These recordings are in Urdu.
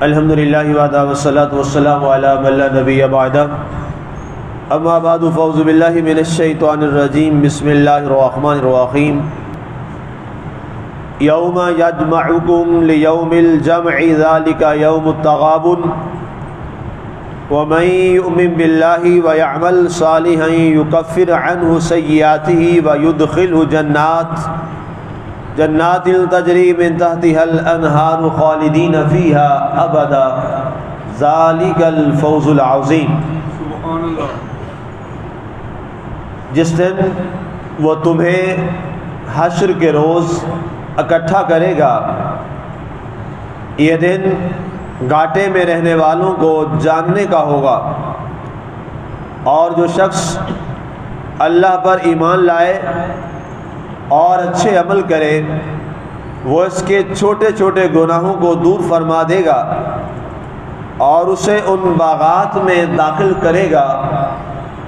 الحمدللہ وحدہ والصلاة والسلام علی من لا نبی بعدہ اما بعد فاعوذ باللہ من الشیطان الرجیم بسم اللہ الرحمن الرحیم یوم یجمعکم لیوم الجمع ذالک یوم التغابن ومن یؤمن باللہ ویعمل صالحا یکفر عنہ سیئاتہ ویدخلہ جنات تجری من تحتها الانہار خالدین فیہا ابدا ذالک الفوز العظیم۔ سبحان اللہ۔ جس دن وہ تمہیں حشر کے روز اکٹھا کرے گا، یہ دن گھاٹے میں رہنے والوں کو جاننے کا ہوگا، اور جو شخص اللہ پر ایمان لائے اور اچھے عمل کرے وہ اس کے چھوٹے چھوٹے گناہوں کو دور فرما دے گا اور اسے ان باغات میں داخل کرے گا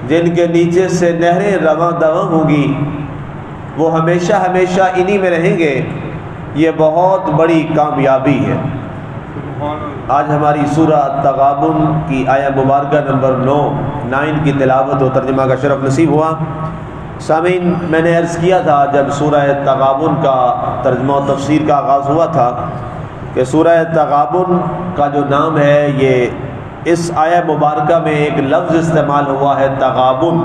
جن کے نیچے سے نہریں رواں دواں ہوں گی، وہ ہمیشہ ہمیشہ انہی میں رہیں گے۔ یہ بہت بڑی کامیابی ہے۔ آج ہماری سورہ التغابن کی آیہ مبارکہ نمبر 9 کی تلاوت و ترجمہ کا شرف نصیب ہوا۔ سامعین، میں نے عرض کیا تھا جب سورہ تغابن کا ترجمہ و تفسیر کا آغاز ہوا تھا کہ سورہ تغابن کا جو نام ہے یہ اس آیہ مبارکہ میں ایک لفظ استعمال ہوا ہے تغابن،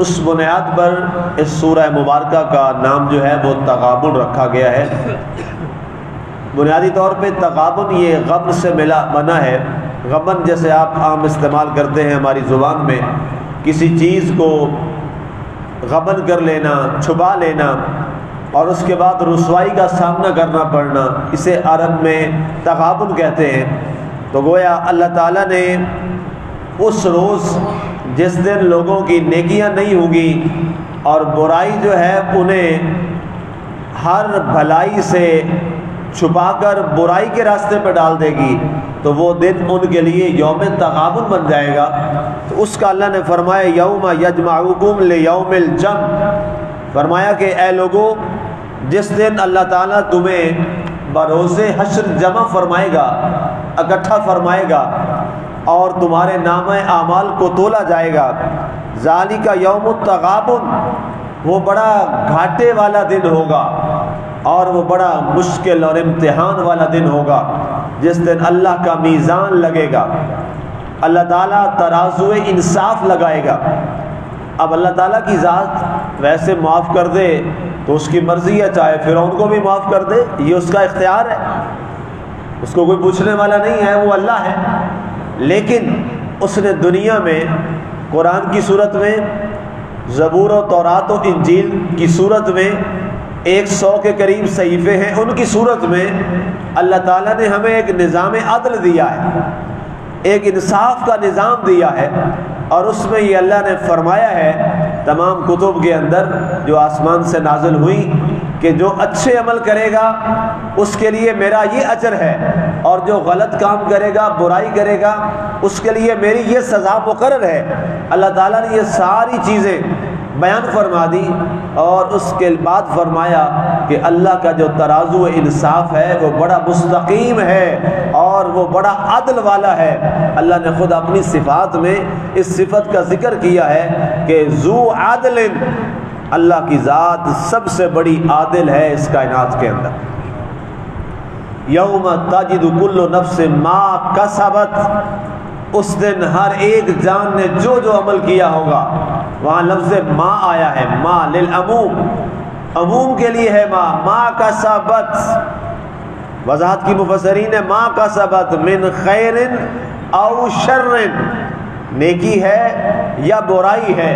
اس بنیاد پر اس سورہ مبارکہ کا نام جو ہے وہ تغابن رکھا گیا ہے۔ بنیادی طور پہ تغابن یہ غبن سے بنا ہے۔ غبن جیسے آپ عام استعمال کرتے ہیں ہماری زبان میں، کسی چیز کو غبن کر لینا، چھپا لینا اور اس کے بعد رسوائی کا سامنا کرنا پڑنا، اسے عرب میں تغابن کہتے ہیں۔ تو گویا اللہ تعالیٰ نے اس روز جس دن لوگوں کی نیکیاں نہیں ہوں گی اور برائی جو ہے انہیں ہر بھلائی سے چھپا کر برائی کے راستے پہ ڈال دے گی، تو وہ دن ان کے لیے یوم تغابن بن جائے گا۔ تو اس کا اللہ نے فرمایا یوم یجمعکم لیوم الجمع، فرمایا کہ اے لوگو جس دن اللہ تعالیٰ تمہیں بروز حشر جمع فرمائے گا، اکٹھا فرمائے گا اور تمہارے نامہ اعمال کو تولا جائے گا، ذالک یوم التغابن، وہ بڑا گھاٹے والا دن ہوگا اور وہ بڑا مشکل اور امتحان والا دن ہوگا، جس دن اللہ کا میزان لگے گا، اللہ تعالیٰ ترازو انصاف لگائے گا۔ اب اللہ تعالیٰ کی ذات ویسے معاف کر دے تو اس کی مرضی ہے، چاہے فرعون کو بھی معاف کر دے، یہ اس کا اختیار ہے، اس کو کوئی پوچھنے والا نہیں ہے، وہ اللہ ہے۔ لیکن اس نے دنیا میں قرآن کی صورت میں، زبور و تورات و انجیل کی صورت میں 100 کے قریب صحیفے ہیں، ان کی صورت میں اللہ تعالیٰ نے ہمیں ایک نظام عدل دیا ہے، ایک انصاف کا نظام دیا ہے، اور اس میں یہ اللہ نے فرمایا ہے تمام کتب کے اندر جو آسمان سے نازل ہوئی کہ جو اچھے عمل کرے گا اس کے لیے میرا یہ اجر ہے، اور جو غلط کام کرے گا، برائی کرے گا، اس کے لیے میری یہ سزا مقرر ہے۔ اللہ تعالیٰ نے یہ ساری چیزیں بیان فرما دی اور اس کے بعد فرمایا کہ اللہ کا جو ترازو انصاف ہے وہ بڑا مستقیم ہے اور وہ بڑا عدل والا ہے۔ اللہ نے خود اپنی صفات میں اس صفت کا ذکر کیا ہے کہ ذو عدل، اللہ کی ذات سب سے بڑی عادل ہے اس کائنات کے اندر۔ یوم تجد کل نفس ما کسبت، اس دن ہر ایک جان نے جو جو عمل کیا ہوگا، وہاں لفظ ما آیا ہے، ما للعموم، عموم کے لیے ہے ما کسبت۔ وضاحت کی مفسرین ہے ما کسبت من خیر او شر، نیکی ہے یا برائی ہے،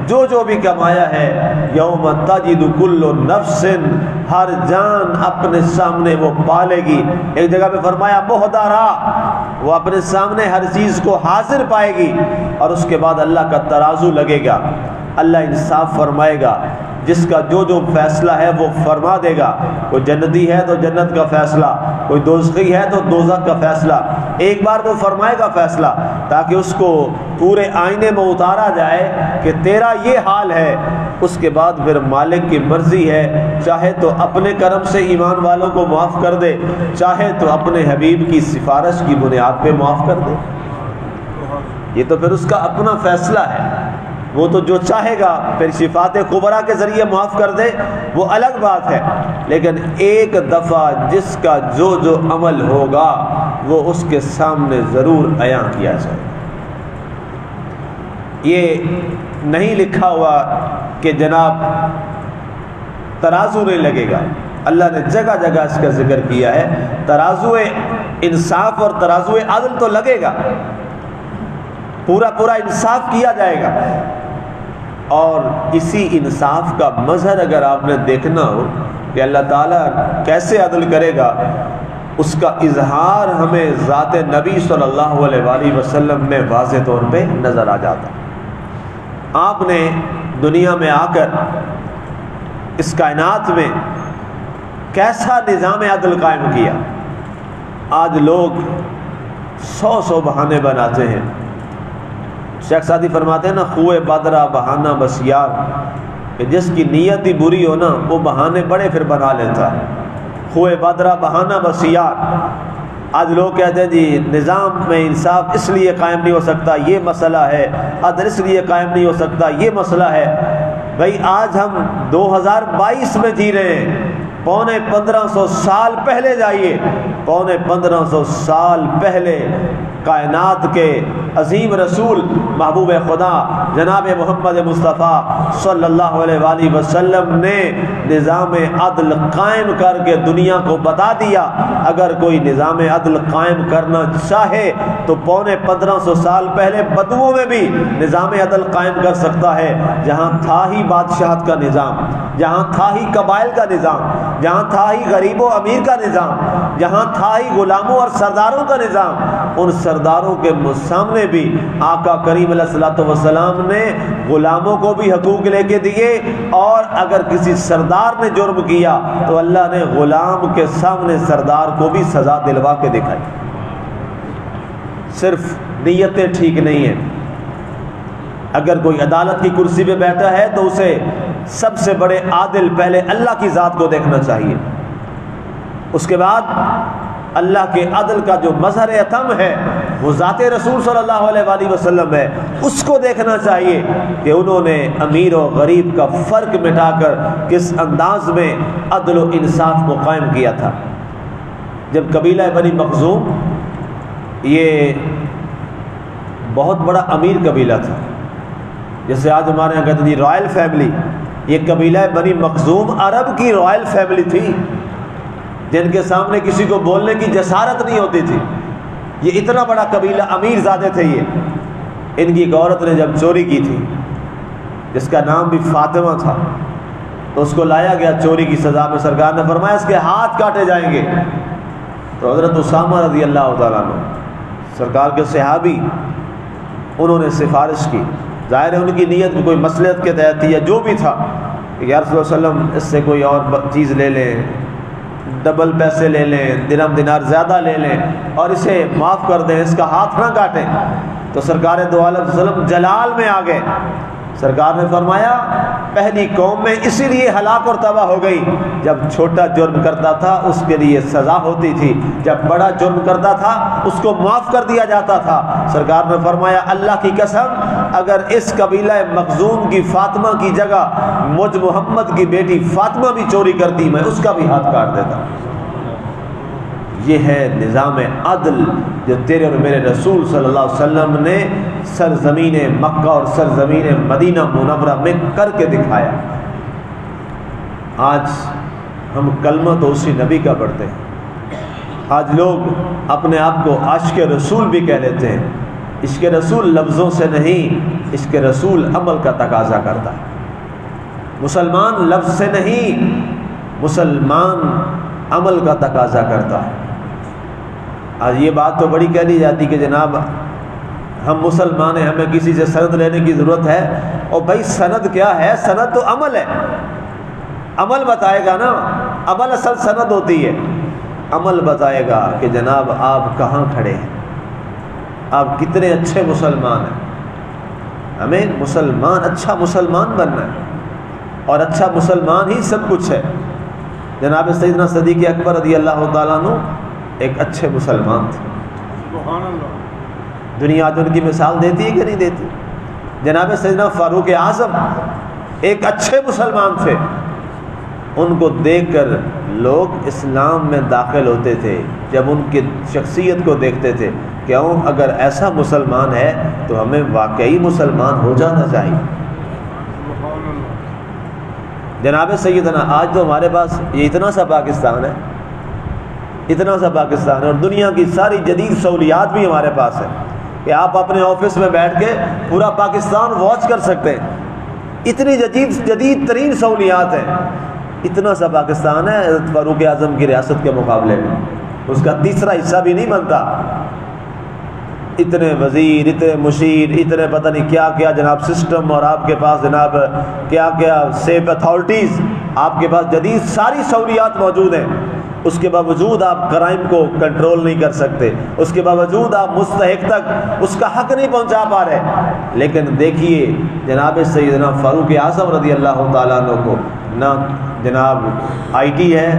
جو جو بھی کمایا ہے، یوم تجد کل نفس، ہر جان اپنے سامنے وہ پالے گی۔ ایک جگہ پہ فرمایا محضرہ، وہ اپنے سامنے ہر چیز کو حاضر پائے گی، اور اس کے بعد اللہ کا ترازو لگے گا، اللہ انصاف فرمائے گا۔ جس کا جو جو فیصلہ ہے وہ فرما دے گا. کوئی جنتی ہے تو جنت کا فیصلہ، کوئی دوزخی ہے تو دوزخ کا فیصلہ. ایک بار وہ فرمائے گا فیصلہ تاکہ اس کو پورے آئینے میں اتارا جائے کہ تیرا یہ حال ہے. اس کے بعد پھر مالک کی مرضی ہے، چاہے تو اپنے کرم سے ایمان والوں کو معاف کر دے، چاہے تو اپنے حبیب کی سفارش کی بنیاد پہ معاف کر دے. یہ تو پھر اس کا اپنا فیصلہ ہے. وہ تو جو چاہے گا پھر شفاعت کبریٰ کے ذریعے معاف کر دے، وہ الگ بات ہے. لیکن ایک دفعہ جس کا جو جو عمل ہوگا وہ اس کے سامنے ضرور عیاں کیا جائے. یہ نہیں لکھا ہوا کہ جناب ترازو نہیں لگے گا. اللہ نے جگہ جگہ اس کا ذکر کیا ہے. ترازو انصاف اور ترازو عدل تو لگے گا، پورا پورا انصاف کیا جائے گا. اور اسی انصاف کا مظہر اگر آپ نے دیکھنا ہو کہ اللہ تعالیٰ کیسے عدل کرے گا، اس کا اظہار ہمیں ذات نبی صلی اللہ علیہ وآلہ وسلم میں واضح طور پہ نظر آ جاتا. آپ نے دنیا میں آ کر اس کائنات میں کیسا نظام عدل قائم کیا. آج لوگ 100 بہانے بناتے ہیں. شیخ سعدی فرماتے ہیں نا، خوئے بدرہ بہانہ بس یار، کہ جس کی نیت ہی بری ہو نا وہ بہانے بڑے پھر بنا لیتا ہے. خوئے بدرہ بہانہ بس یار. آج لوگ کہتے ہیں جی نظام میں انصاف اس لیے قائم نہیں ہو سکتا، یہ مسئلہ ہے. عدل اس لیے قائم نہیں ہو سکتا، یہ مسئلہ ہے. بھائی آج ہم 2022 میں جی رہے ہیں. 1500 سال پہلے جائیے، 1500 سال پہلے کائنات کے عظیم رسول محبوب خدا جناب محمد مصطفیٰ صلی اللہ علیہ وآلہ وسلم نے نظام عدل قائم کر کے دنیا کو بتا دیا. اگر کوئی نظام عدل قائم کرنا چاہے تو 1500 سال پہلے بدوؤں میں بھی نظام عدل قائم کر سکتا ہے. جہاں تھا ہی بادشاہت کا نظام، جہاں تھا ہی قبائل کا نظام، جہاں تھا ہی غریب و امیر کا نظام، جہاں تھا ہی غلاموں اور سرداروں کا نظام، ان سرداروں کے سامنے بھی آقا کریم علیہ الصلوۃ والسلام نے غلاموں کو بھی حقوق لے کے دیے. اور اگر کسی سردار نے جرم کیا تو اللہ نے غلام کے سامنے سردار کو بھی سزا دلوا کے دکھائی. صرف نیتیں ٹھیک نہیں ہیں. اگر کوئی عدالت کی کرسی پہ بیٹھا ہے تو اسے سب سے بڑے عادل پہلے اللہ کی ذات کو دیکھنا چاہیے. اس کے بعد اللہ کے عدل کا جو مظہر اتم ہے وہ ذات رسول صلی اللہ علیہ وآلہ وسلم ہے. اس کو دیکھنا چاہیے کہ انہوں نے امیر و غریب کا فرق مٹا کر کس انداز میں عدل و انصاف کو قائم کیا تھا. جب قبیلہ بنی مخزوم، یہ بہت بڑا امیر قبیلہ تھا، جیسے آج ہمارے یہاں کہتے ہیں رائل فیملی. یہ قبیلہ بنی مخزوم عرب کی رائل فیملی تھی، جن کے سامنے کسی کو بولنے کی جسارت نہیں ہوتی تھی. یہ اتنا بڑا قبیلہ امیر زادے تھے. یہ ان کی ایک عورت نے جب چوری کی تھی جس کا نام بھی فاطمہ تھا، تو اس کو لایا گیا چوری کی سزا میں. سرکار نے فرمایا اس کے ہاتھ کاٹے جائیں گے. تو حضرت اسامہ رضی اللہ تعالیٰ عنہ سرکار کے صحابی، انہوں نے سفارش کی. ظاہر ہے ان کی نیت میں کوئی مصلحت کے تحت تھی یا جو بھی تھا کہ یا رسول اللہ علیہ وسلم اس سے کوئی اور چیز لے لیں، ڈبل پیسے لے لیں، درہم دینار زیادہ لے لیں اور اسے معاف کر دیں، اس کا ہاتھ نہ کاٹیں. تو سرکار دو عالم صلی اللہ علیہ وسلم جلال میں آ گئے. سرکار نے فرمایا پہلی قوم میں اسی لیے ہلاک اور تباہ ہو گئی، جب چھوٹا جرم کرتا تھا اس کے لیے سزا ہوتی تھی، جب بڑا جرم کرتا تھا اس کو معاف کر دیا جاتا تھا. سرکار نے فرمایا اللہ کی قسم اگر اس قبیلہ مخزوم کی فاطمہ کی جگہ مجھ محمد کی بیٹی فاطمہ بھی چوری کرتی میں اس کا بھی ہاتھ کاٹ دیتا. یہ ہے نظام عدل جو تیرے اور میرے رسول صلی اللہ علیہ وسلم نے سرزمین مکہ اور سرزمین مدینہ منورہ میں کر کے دکھایا. آج ہم کلمہ تو اسی نبی کا پڑھتے ہیں. آج لوگ اپنے آپ کو عاشق رسول بھی کہہ لیتے ہیں. عشق رسول لفظوں سے نہیں، عشق رسول عمل کا تقاضا کرتا ہے. مسلمان لفظ سے نہیں، مسلمان عمل کا تقاضا کرتا ہے. آج یہ بات تو بڑی کہہ لی جاتی کہ جناب ہم مسلمان ہیں، ہمیں کسی سے سند لینے کی ضرورت ہے. اور بھائی سند کیا ہے؟ سند تو عمل ہے. عمل بتائے گا نا، عمل اصل سند ہوتی ہے، عمل بتائے گا کہ جناب آپ کہاں کھڑے ہیں، آپ کتنے اچھے مسلمان ہیں۔ ہمیں مسلمان، اچھا مسلمان بننا ہے، اور اچھا مسلمان ہی سب کچھ ہے۔ جناب سیدنا صدیق اکبر رضی اللہ تعالیٰ عنہ ایک اچھے مسلمان تھے۔ سبحان اللہ۔ دنیا آج ان کی مثال دیتی ہے کہ نہیں دیتی؟ جناب سیدنا فاروق اعظم ایک اچھے مسلمان تھے، ان کو دیکھ کر لوگ اسلام میں داخل ہوتے تھے جب ان کی شخصیت کو دیکھتے تھے، کیوں اگر ایسا مسلمان ہے تو ہمیں واقعی مسلمان ہو جانا چاہیے۔ جناب سیدنا آج تو ہمارے پاس یہ اتنا سا پاکستان ہے، اتنا سا پاکستان ہے، اور دنیا کی ساری جدید سہولیات بھی ہمارے پاس ہے کہ آپ اپنے آفس میں بیٹھ کے پورا پاکستان واچ کر سکتے ہیں، اتنی جدید ترین سہولیات ہیں۔ اتنا سا پاکستان ہے حضرت فاروق اعظم کی ریاست کے مقابلے میں، اس کا تیسرا حصہ بھی نہیں بنتا۔ اتنے وزیر، اتنے مشیر، اتنے پتہ نہیں کیا کیا جناب سسٹم، اور آپ کے پاس جناب کیا کیا سیف اتھارٹیز، آپ کے پاس جدید ساری سہولیات موجود ہیں، اس کے باوجود آپ کرائم کو کنٹرول نہیں کر سکتے، اس کے باوجود آپ مستحق تک اس کا حق نہیں پہنچا پا رہے۔ لیکن دیکھیے جناب سیدنا فاروق اعظم رضی اللہ تعالیٰ عنہ کو نہ جناب آئی ٹی ہے،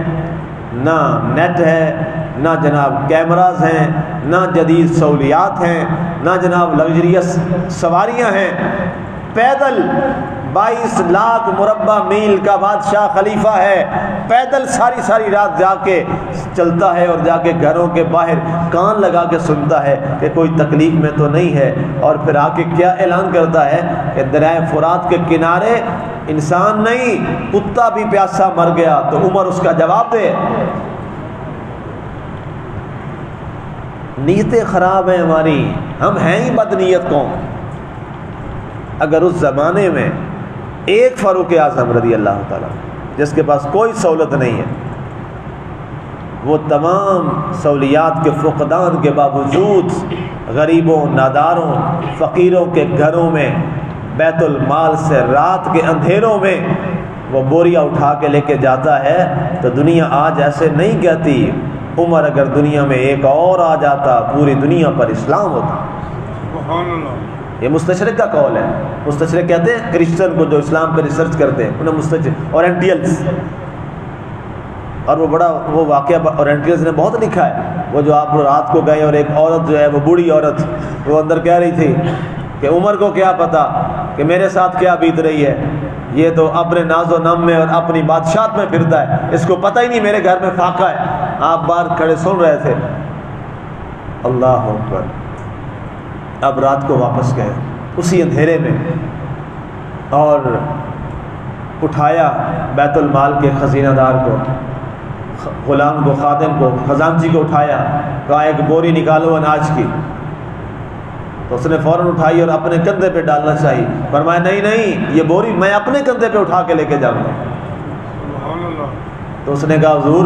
نہ نیٹ ہے، نہ جناب کیمراز ہیں، نہ جدید سہولیات ہیں، نہ جناب لگژریس سواریاں ہیں، پیدل 22 لاکھ مربع میل کا بادشاہ خلیفہ ہے، پیدل ساری رات جا کے چلتا ہے، اور جا کے گھروں کے باہر کان لگا کے سنتا ہے کہ کوئی تکلیف میں تو نہیں ہے، اور پھر آ کے کیا اعلان کرتا ہے کہ دریائے فرات کے کنارے انسان نہیں، کتا بھی پیاسا مر گیا تو عمر اس کا جواب دے۔ نیتیں خراب ہیں ہماری، ہم ہیں ہی بد نیت قوم۔ اگر اس زمانے میں ایک فاروق اعظم رضی اللہ تعالیٰ جس کے پاس کوئی سہولت نہیں ہے، وہ تمام سہولیات کے فقدان کے باوجود غریبوں، ناداروں، فقیروں کے گھروں میں بیت المال سے رات کے اندھیروں میں وہ بوریاں اٹھا کے لے کے جاتا ہے، تو دنیا آج ایسے نہیں کہتی۔ عمر اگر دنیا میں ایک اور آ جاتا پوری دنیا پر اسلام ہوتا۔ سبحان اللہ۔ یہ مستشرق کا قول ہے۔ مستشرق کہتے ہیں کرسچن کو جو اسلام پہ ریسرچ کرتے ہیں، انہیں مستشرق، اورینٹیلز، اور وہ واقعہ اورینٹیلز نے بہت لکھا ہے۔ وہ جو آپ رات کو گئے اور ایک عورت جو ہے وہ بوڑھی عورت وہ اندر کہہ رہی تھی کہ عمر کو کیا پتا کہ میرے ساتھ کیا بیت رہی ہے، یہ تو اپنے ناز و نم میں اور اپنی بادشاہت میں پھرتا ہے، اس کو پتہ ہی نہیں میرے گھر میں فاقہ ہے۔ آپ باہر کھڑے سن رہے تھے۔ اللہ اکبر۔ اب رات کو واپس گئے اسی اندھیرے میں، اور اٹھایا بیت المال کے خزینہ دار کو، غلام کو، خادم کو، خزانچی کو اٹھایا، کہا ایک بوری نکالو اناج کی، تو اس نے فوراً اٹھائی اور اپنے کندھے پہ ڈالنا چاہیے۔ فرمایا نہیں، یہ بوری میں اپنے کندھے پہ اٹھا کے لے کے جاؤں گا۔ تو اس نے کہا حضور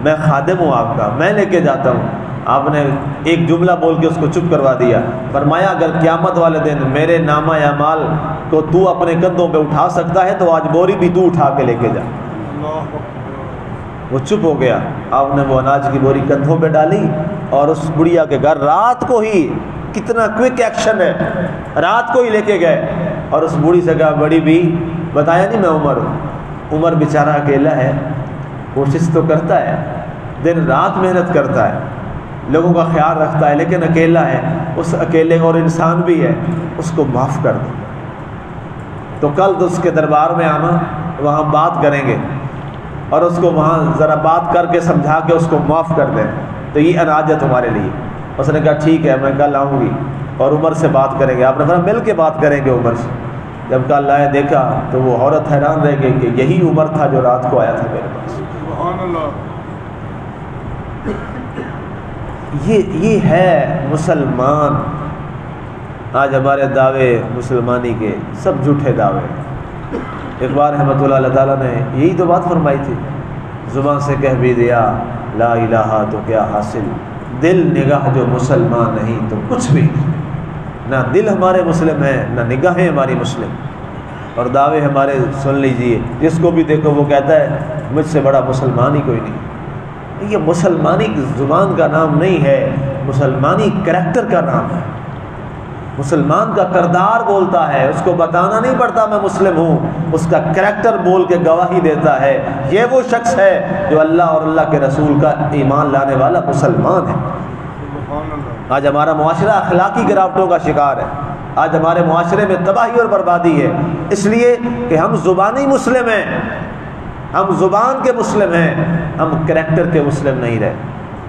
میں خادم ہوں آپ کا، میں لے کے جاتا ہوں۔ آپ نے ایک جملہ بول کے اس کو چپ کروا دیا۔ فرمایا اگر قیامت والے دن میرے نامہ اعمال کو تو اپنے کندھوں پہ اٹھا سکتا ہے تو آج بوری بھی تو اٹھا کے لے کے جا۔ وہ چپ ہو گیا۔ آپ نے وہ اناج کی بوری کندھوں پہ ڈالی، اور اس بڑھیا کے گھر رات کو ہی، کتنا کوئک ایکشن ہے، رات کو ہی لے کے گئے، اور اس بوڑھی سے کہا بڑی بھی، بتایا نہیں میں عمر ہوں۔ عمر بیچارہ اکیلا ہے، کوشش تو کرتا ہے، دن رات محنت کرتا ہے، لوگوں کا خیال رکھتا ہے، لیکن اکیلا ہے۔ اس اکیلے اور انسان بھی ہے، اس کو معاف کر دو۔ تو کل تو اس کے دربار میں آنا، وہاں بات کریں گے، اور اس کو وہاں ذرا بات کر کے سمجھا کے اس کو معاف کر دیں، تو یہ اناج ہے تمہارے لیے۔ اس نے کہا ٹھیک ہے میں کل آؤں گی، اور عمر سے بات کریں گے۔ آپ نے فرمایا مل کے بات کریں گے عمر سے۔ جب کل آئے دیکھا تو وہ عورت حیران رہ گئی کہ یہی عمر تھا جو رات کو آیا تھا میرے پاس۔ سبحان اللہ۔ یہ ہے مسلمان۔ آج ہمارے دعوے مسلمانی کے سب جھوٹے دعوے۔ اقبال رحمۃ اللہ علیہ تعالیٰ نے یہی تو بات فرمائی تھی، زبان سے کہہ بھی دیا لا الہ تو کیا حاصل، دل نگاہ جو مسلمان نہیں تو کچھ بھی نہیں۔ نہ دل ہمارے مسلم ہیں، نہ نگاہیں ہماری مسلم۔ اور دعوے ہمارے سن لیجئے، جس کو بھی دیکھو وہ کہتا ہے مجھ سے بڑا مسلمان ہی کوئی نہیں۔ یہ مسلمانی زبان کا نام نہیں ہے، مسلمانی کریکٹر کا نام ہے۔ مسلمان کا کردار بولتا ہے، اس کو بتانا نہیں پڑتا میں مسلم ہوں، اس کا کریکٹر بول کے گواہی دیتا ہے۔ یہ وہ شخص ہے جو اللہ اور اللہ کے رسول کا ایمان لانے والا مسلمان ہے۔ آج ہمارا معاشرہ اخلاقی گراوٹوں کا شکار ہے، آج ہمارے معاشرے میں تباہی اور بربادی ہے، اس لیے کہ ہم زبانی مسلم ہیں، ہم زبان کے مسلم ہیں، ہم کریکٹر کے مسلم نہیں رہے۔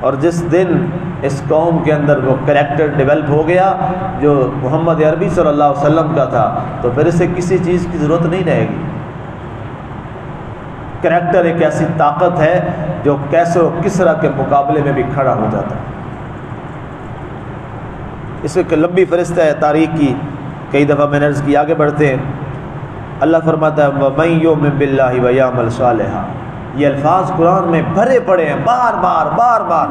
اور جس دن اس قوم کے اندر وہ کریکٹر ڈیولپ ہو گیا جو محمد عربی صلی اللہ علیہ وسلم کا تھا، تو پھر اسے کسی چیز کی ضرورت نہیں رہے گی۔ کریکٹر ایک ایسی طاقت ہے جو کیسر و کسرا کے مقابلے میں بھی کھڑا ہو جاتا ہے۔ اس ایک لمبی فہرست ہے تاریخ کی، کئی دفعہ میں نے عرض کی، آگے بڑھتے ہیں۔ اللہ فرماتا ہے وَمَن يُؤْمِن بِاللَّهِ وَيَعْمَلْ صَالِحًا، یہ الفاظ قرآن میں بھرے پڑے ہیں، بار بار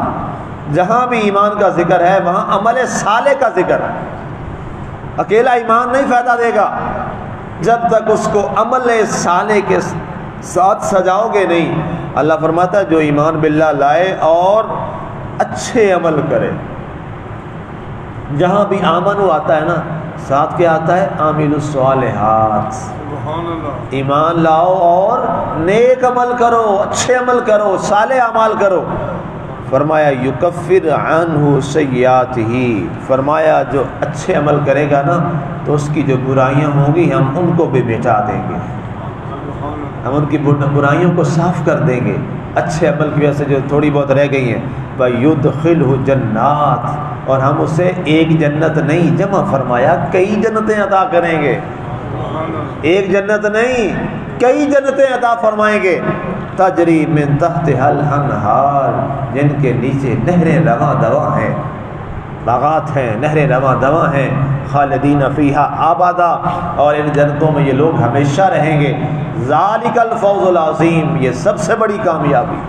جہاں بھی ایمان کا ذکر ہے وہاں عمل صالح کا ذکر ہے۔ اکیلا ایمان نہیں فائدہ دے گا جب تک اس کو عمل صالح کے ساتھ سجاؤ گے نہیں۔ اللہ فرماتا ہے جو ایمان باللہ لائے اور اچھے عمل کرے، جہاں بھی آمنو آتا ہے نا، ساتھ کیا آتا ہے؟ عامل الصالحات، سبحان اللہ، ایمان لاؤ اور نیک عمل کرو، اچھے عمل کرو، صالح اعمال کرو۔ فرمایا یکفر عنہ سیئاتہ، فرمایا جو اچھے عمل کرے گا نا تو اس کی جو برائیاں ہوں گی ہم ان کو بھی مٹا دیں گے، ہم ان کی برائیوں کو صاف کر دیں گے۔ اچھے عمل کی وجہ سے جو تھوڑی بہت رہ گئی ہیں، وَيُدْخِلْهُ جَنَّاتٍ، اور ہم اسے ایک جنت نہیں جمع فرمایا کئی جنتیں عطا کریں گے، ایک جنت نہیں کئی جنتیں عطا فرمائیں گے۔ تجری من تحتہا الانہار، جن کے نیچے نہریں رواں دواں ہیں، باغات ہیں، نہریں رواں دواں ہیں، خالدین فیہا آبادا، اور ان جنتوں میں یہ لوگ ہمیشہ رہیں گے۔ ذالک الفوز العظیم، یہ سب سے بڑی کامیابی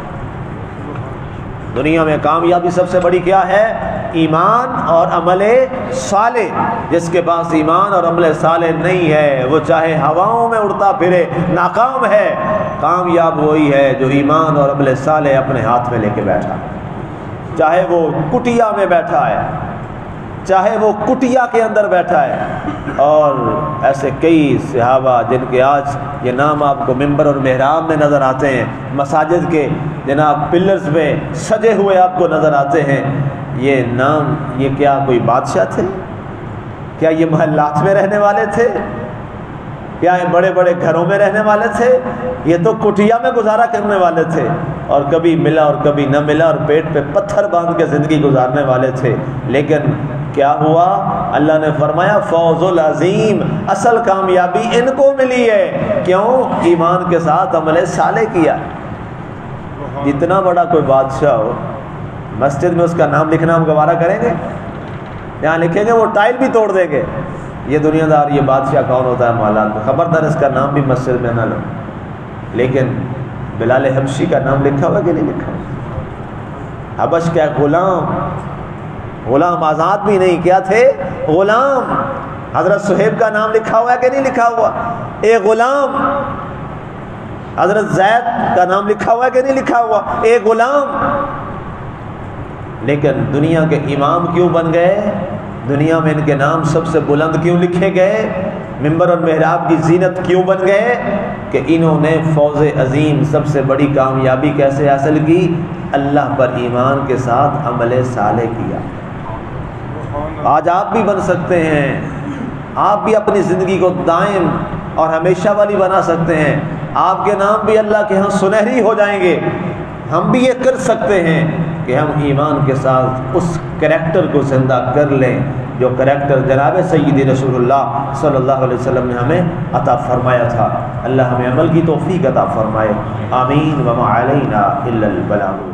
دنیا میں۔ کامیابی سب سے بڑی کیا ہے؟ ایمان اور عمل صالح۔ جس کے پاس ایمان اور عمل صالح نہیں ہے وہ چاہے ہواؤں میں اڑتا پھرے ناکام ہے۔ کامیاب وہی ہے جو ایمان اور عمل صالح اپنے ہاتھ میں لے کے بیٹھا، چاہے وہ کٹیا میں بیٹھا ہے، چاہے وہ کٹیا کے اندر بیٹھا ہے۔ اور ایسے کئی صحابہ جن کے آج یہ نام آپ کو ممبر اور محراب میں نظر آتے ہیں، مساجد کے جناب پلرز میں سجے ہوئے آپ کو نظر آتے ہیں، یہ نام، یہ کیا کوئی بادشاہ تھے؟ کیا یہ محلات میں رہنے والے تھے؟ کیا یہ بڑے بڑے گھروں میں رہنے والے تھے؟ یہ تو کٹیا میں گزارا کرنے والے تھے، اور کبھی ملا اور کبھی نہ ملا، اور پیٹ پہ پتھر باندھ کے زندگی گزارنے والے تھے۔ لیکن کیا ہوا؟ اللہ نے فرمایا فوز العظیم، اصل کامیابی ان کو ملی ہے۔ کیوں؟ ایمان کے ساتھ عمل صالح کیا۔ جتنا بڑا کوئی بادشاہ ہو، مسجد میں اس کا نام لکھنا ہم گوارا کریں گے؟ یہاں لکھیں گے وہ ٹائل بھی توڑ دیں گے۔ یہ دنیا دار، یہ بادشاہ کون ہوتا ہے محلات میں، خبردار اس کا نام بھی مسجد میں نہ لو۔ لیکن بلال حبشی کا نام لکھا ہوا کہ نہیں لکھا ہوا؟ حبش کیا غلام، غلام آزاد بھی نہیں، کیا تھے؟ غلام۔ حضرت صہیب کا نام لکھا ہوا ہے کہ نہیں لکھا ہوا؟ ایک غلام۔ حضرت زید کا نام لکھا ہوا ہے کہ نہیں لکھا ہوا؟ ایک غلام۔ لیکن دنیا کے امام کیوں بن گئے؟ دنیا میں ان کے نام سب سے بلند کیوں لکھے گئے؟ ممبر اور محراب کی زینت کیوں بن گئے؟ کہ انہوں نے فوز عظیم، سب سے بڑی کامیابی کیسے حاصل کی؟ اللہ پر ایمان کے ساتھ عمل صالح کیا۔ آج آپ بھی بن سکتے ہیں، آپ بھی اپنی زندگی کو دائم اور ہمیشہ والی بنا سکتے ہیں۔ آپ کے نام بھی اللہ کے ہاں سنہری ہو جائیں گے۔ ہم بھی یہ کر سکتے ہیں کہ ہم ایمان کے ساتھ اس کریکٹر کو زندہ کر لیں جو کریکٹر جناب سیدی رسول اللہ صلی اللہ علیہ وسلم نے ہمیں عطا فرمایا تھا۔ اللہ ہمیں عمل کی توفیق عطا فرمائے، آمین۔ وما علینا الا البلاغ۔